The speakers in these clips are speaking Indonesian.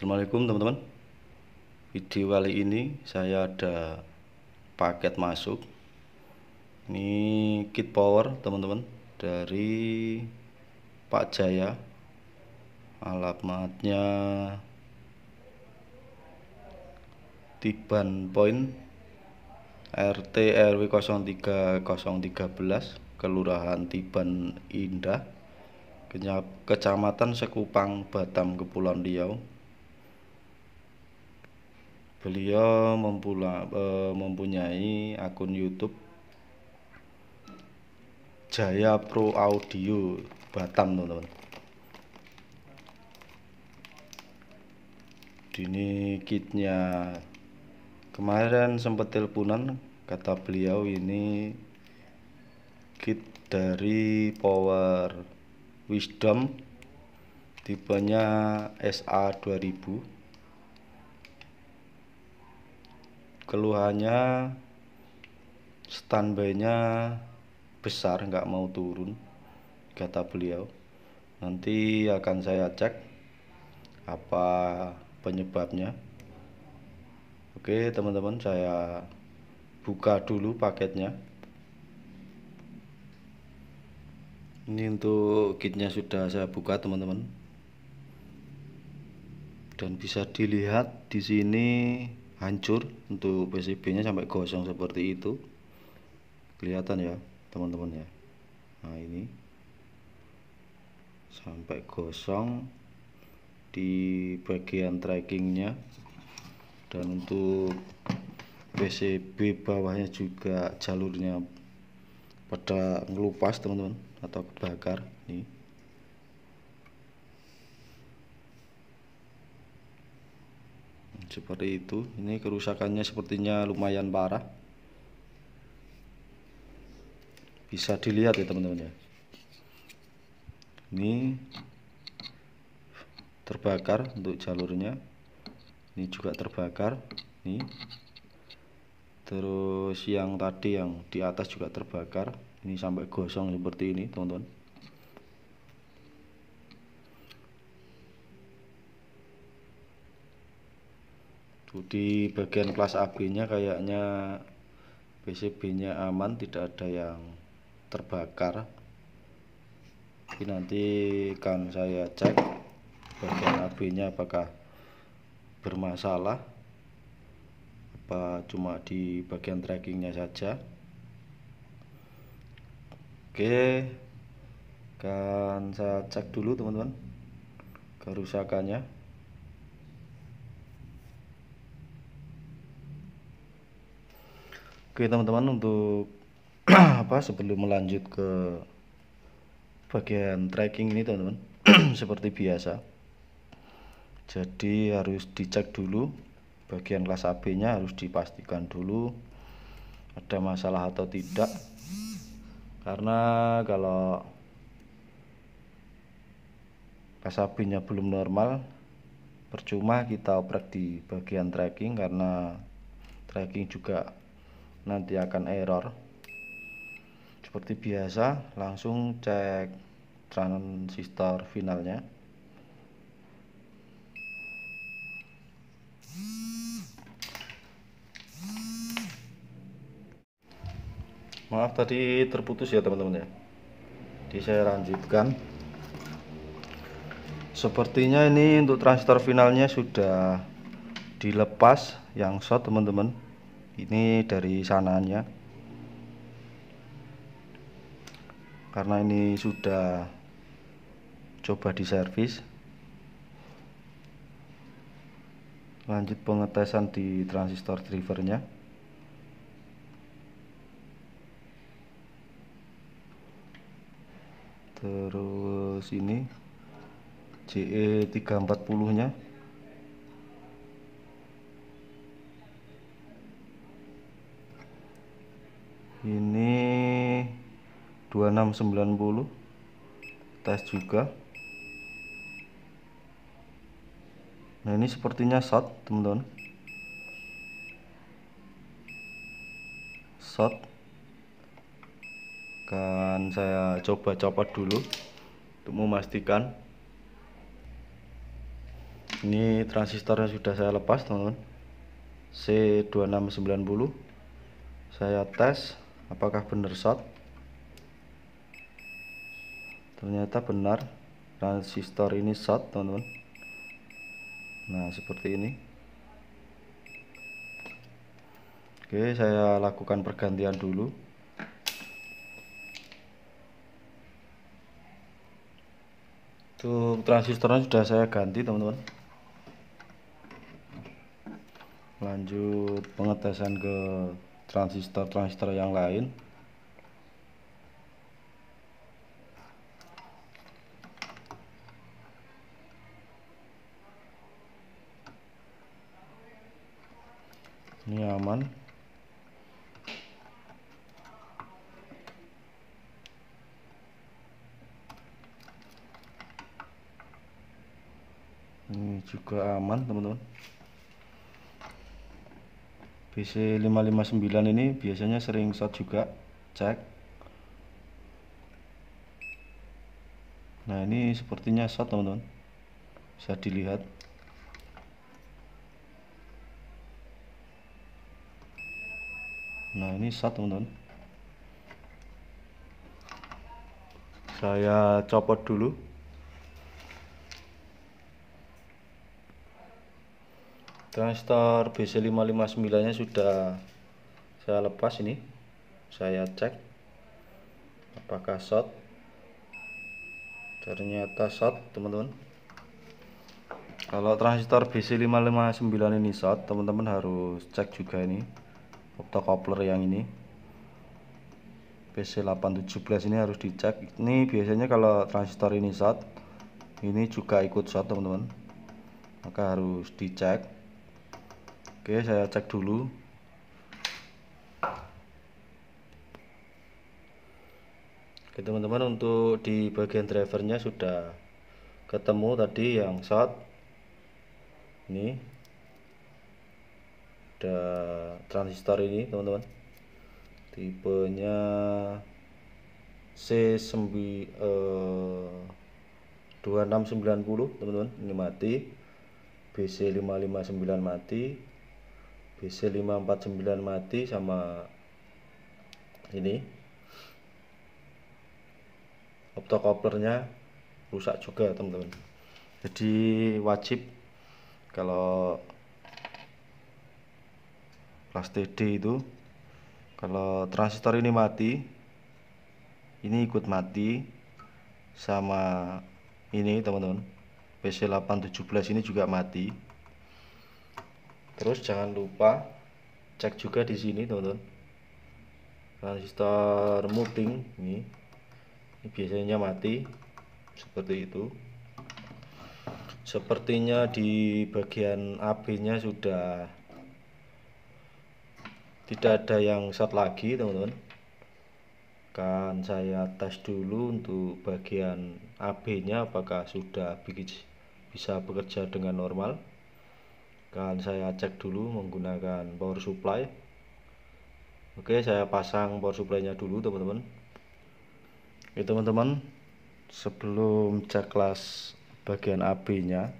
Assalamualaikum teman-teman. Video kali ini saya ada paket masuk. Ini kit power teman-teman dari Pak Jaya. Alamatnya Tiban Point RT RW 03013 Kelurahan Tiban Indah, Kecamatan Sekupang, Batam, Kepulauan Riau. Beliau mempunyai akun YouTube Jaya Pro Audio Batam, teman-teman. Ini kitnya kemarin sempat teleponan, kata beliau ini kit dari Power Wisdom, tipenya SA 2000. Keluhannya standby-nya besar, nggak mau turun, kata beliau. Nanti akan saya cek apa penyebabnya. Oke teman-teman, saya buka dulu paketnya. Ini untuk kitnya sudah saya buka teman-teman, dan bisa dilihat di sini hancur untuk PCB-nya sampai gosong seperti itu. Kelihatan ya teman-teman ya. Nah, ini sampai gosong di bagian trackingnya, dan untuk PCB bawahnya juga jalurnya pada ngelupas teman-teman, atau kebakar. Nih, seperti itu. Ini kerusakannya sepertinya lumayan parah, bisa dilihat ya teman-teman ya. Ini terbakar untuk jalurnya, ini juga terbakar nih. Terus yang tadi yang di atas juga terbakar, ini sampai gosong seperti ini teman-teman. Di bagian kelas AB nya kayaknya PCB nya aman, tidak ada yang terbakar. Tapi nanti akan saya cek bagian AB nya apakah bermasalah, apa cuma di bagian trackingnya saja. Oke, kan saya cek dulu teman-teman kerusakannya. Oke teman-teman, untuk sebelum melanjut ke bagian tracking ini teman-teman, seperti biasa, jadi harus dicek dulu bagian kelas AB nya, harus dipastikan dulu ada masalah atau tidak. Karena kalau kelas AB nya belum normal, percuma kita oprek di bagian tracking, karena tracking juga nanti akan error. Seperti biasa, langsung cek transistor finalnya. Maaf tadi terputus ya teman-teman ya. Jadi saya lanjutkan. Sepertinya ini untuk transistor finalnya sudah dilepas yang short teman-teman. Ini dari sananya, karena ini sudah coba diservis. Lanjut pengetesan di transistor drivernya. Terus ini JE340 nya. Ini 2690 tes juga. Nah, ini sepertinya short teman-teman, short. Kan saya coba copot dulu untuk memastikan. Ini transistornya sudah saya lepas teman-teman, C2690. Saya tes apakah benar short. Ternyata benar, transistor ini short teman-teman. Nah seperti ini. Oke, saya lakukan pergantian dulu. Tuh, transistornya sudah saya ganti teman-teman. Lanjut pengetesan ke transistor yang lain. Ini aman. Ini juga aman teman-teman. BC559 ini biasanya sering short juga, cek. Nah ini sepertinya short teman-teman, bisa dilihat. Nah ini short teman-teman. Saya copot dulu. Transistor BC559 nya sudah saya lepas. Ini saya cek apakah short. Ternyata short teman-teman. Kalau transistor BC559 ini short, teman-teman harus cek juga ini optocoupler yang ini BC817 ini harus dicek. Ini biasanya kalau transistor ini short, ini juga ikut short teman-teman, maka harus dicek. Oke, saya cek dulu. Oke teman-teman, untuk di bagian drivernya sudah ketemu tadi yang short. Ini ada transistor ini teman-teman, tipenya C2690 teman-teman. Ini mati, BC559 mati, BC549 mati, sama ini optocouplernya rusak juga teman-teman. Jadi wajib kalau kelas TD itu, kalau transistor ini mati, ini ikut mati, sama ini teman-teman, BC817 ini juga mati. Terus jangan lupa cek juga di sini teman-teman, transistor muting ini biasanya mati seperti itu. Sepertinya di bagian AB nya sudah tidak ada yang short lagi teman-teman. Kan saya tes dulu untuk bagian AB nya apakah sudah bisa bekerja dengan normal. Kan saya cek dulu menggunakan power supply. Oke, saya pasang power supply nya dulu teman-teman. Oke teman-teman, sebelum cek kelas bagian AB nya,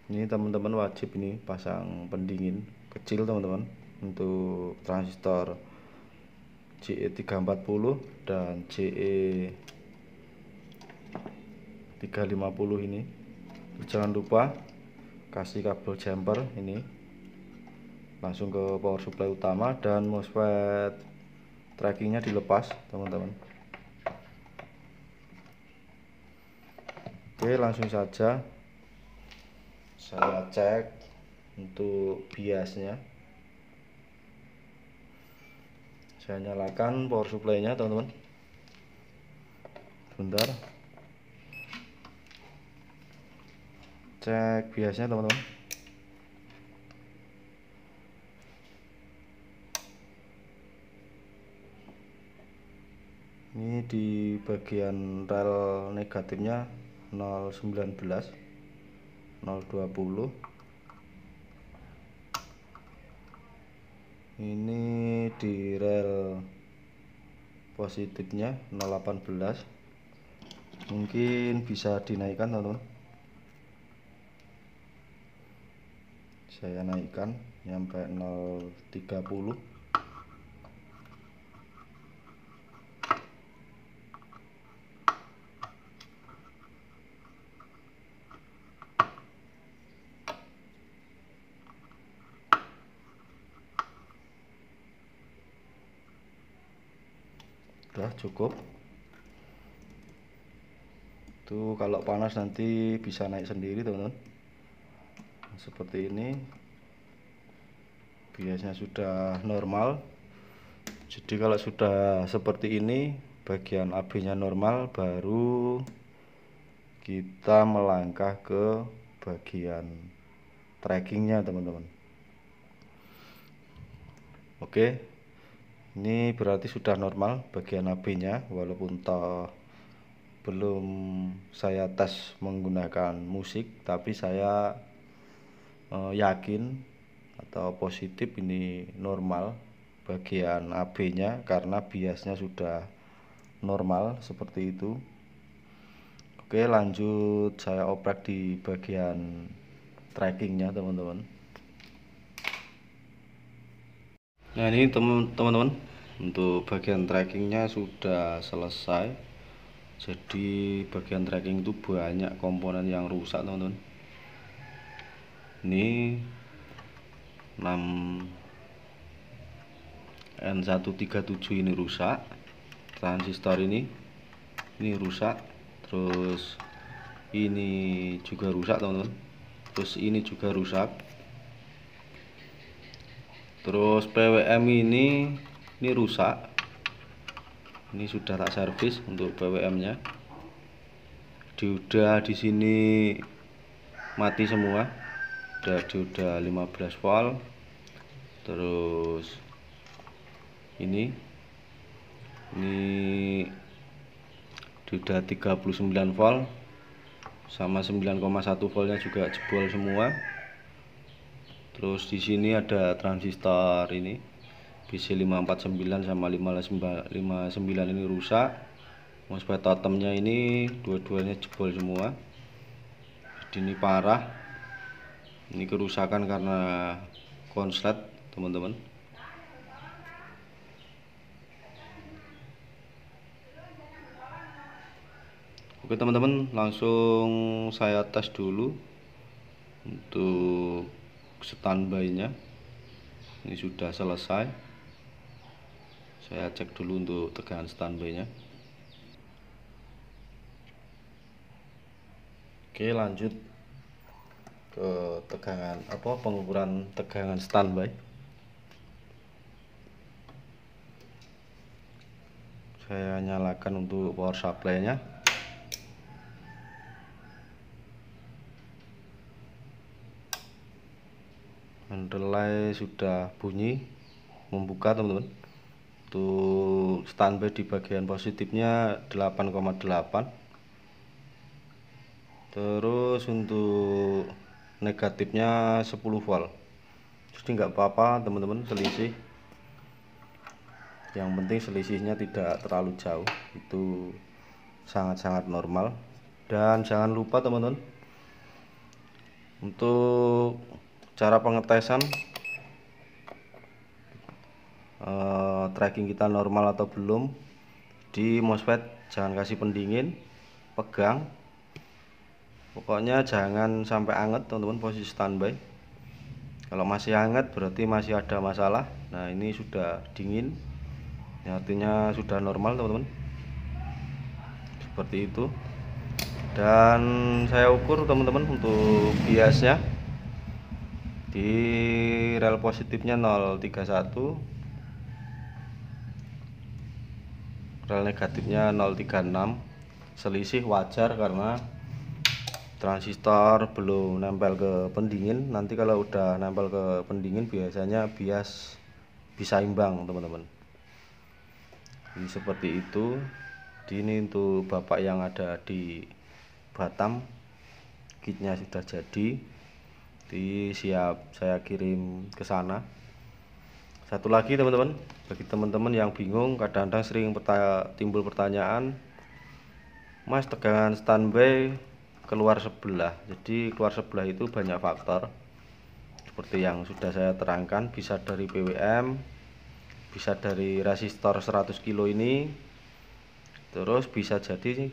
ini teman-teman wajib ini pasang pendingin kecil teman-teman untuk transistor JE340 dan JE350 ini. Jangan lupa kasih kabel jumper ini langsung ke power supply utama, dan MOSFET trackingnya dilepas teman-teman. Oke, langsung saja saya cek untuk biasnya. Saya nyalakan power supply nya teman-teman, bentar, cek biasnya teman-teman. Ini di bagian rel negatifnya 019 020. Ini di rel positifnya 018. Mungkin bisa dinaikkan teman-teman. Saya naikkan sampai 0,30. Udah cukup. Tuh kalau panas nanti bisa naik sendiri teman-teman. Seperti ini. Biasanya sudah normal. Jadi kalau sudah seperti ini, bagian AB-nya normal, baru kita melangkah ke bagian trackingnya teman-teman. Oke, ini berarti sudah normal bagian AB-nya, walaupun toh belum saya tes menggunakan musik, tapi saya yakin atau positif ini normal bagian AB-nya karena biasnya sudah normal seperti itu. Oke, lanjut saya oprek di bagian trackingnya teman-teman. Nah ini teman-teman, untuk bagian trackingnya sudah selesai. Jadi bagian tracking itu banyak komponen yang rusak teman-teman. Ini 6N137 ini rusak, transistor ini rusak, terus ini juga rusak teman-teman, terus ini juga rusak, terus PWM ini rusak. Ini sudah tak servis untuk PWM nya. Dioda di sini mati semua, dioda 15 volt. Terus ini dioda 39 volt sama 9,1 voltnya juga jebol semua. Terus di sini ada transistor ini BC549 sama 559 ini rusak. MOSFET totemnya ini dua-duanya jebol semua. Jadi ini parah. Ini kerusakan karena konslet teman-teman. Oke teman-teman, langsung saya tes dulu untuk standby nya. Ini sudah selesai. Saya cek dulu untuk tegangan standby nya. Oke, lanjut ke tegangan pengukuran tegangan standby. Saya nyalakan untuk power supply nya. Relay sudah bunyi membuka teman-teman. Untuk standby di bagian positifnya 8,8. Terus untuk negatifnya 10 volt. Jadi nggak apa-apa teman-teman selisih. Yang penting selisihnya tidak terlalu jauh, itu sangat-sangat normal. Dan jangan lupa teman-teman, untuk cara pengetesan tracking kita normal atau belum, di MOSFET jangan kasih pendingin, pegang, pokoknya jangan sampai anget teman-teman posisi standby. Kalau masih hangat berarti masih ada masalah. Nah ini sudah dingin, ya, artinya sudah normal teman-teman, seperti itu. Dan saya ukur teman-teman untuk biasnya di rel positifnya 031, rel negatifnya 036. Selisih wajar karena transistor belum nempel ke pendingin. Nanti kalau udah nempel ke pendingin biasanya bias bisa imbang teman-teman. Ini seperti itu. Ini untuk bapak yang ada di Batam, kitnya sudah jadi, siap saya kirim ke sana. Satu lagi teman-teman, bagi teman-teman yang bingung, kadang-kadang sering timbul pertanyaan, Mas, tegangan standby keluar sebelah. Jadi keluar sebelah itu banyak faktor. seperti yang sudah saya terangkan, bisa dari PWM, bisa dari resistor 100 kilo ini, terus bisa jadi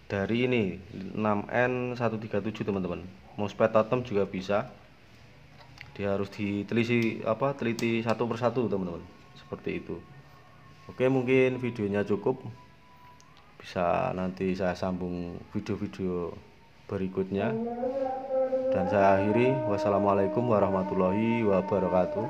dari ini 6N137 teman-teman. MOSFET totem juga bisa. Dia harus teliti satu persatu teman-teman, seperti itu. Oke, mungkin videonya cukup, bisa nanti saya sambung video-video berikutnya, dan saya akhiri. Wassalamualaikum warahmatullahi wabarakatuh.